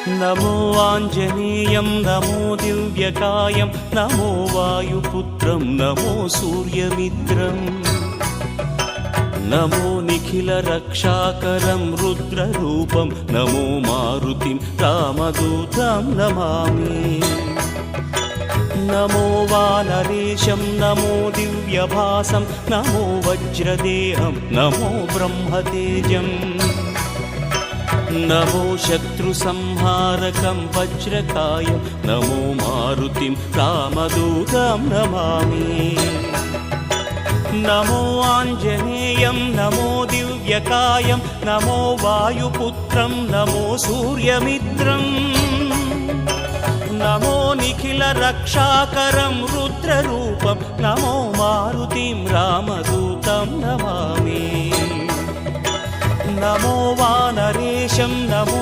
नमो आञ्जनेयं नमो दिव्यकायं नमो वायुपुत्रं नमो सूर्यमित्रम् नमो निखिलरक्षाकरं रुद्ररूपं नमो मारुतिं रामदूतं Namami नमो वानरेशं नमो दिव्यभासं नमो वज्रदेहं नमो ब्रह्मतेजम् नमो शत्रुसंहारकं वज्रकायं नमो मारुतिं रामदूतं Namami नमो आञ्जनेयं नमो दिव्यकायं नमो वायुपुत्रं नमो सूर्यमित्रम् नमो निखिलरक्षाकरं रुद्ररूपं नमो मारुतिं रामदूतं Namami नमो वानरेशं नमो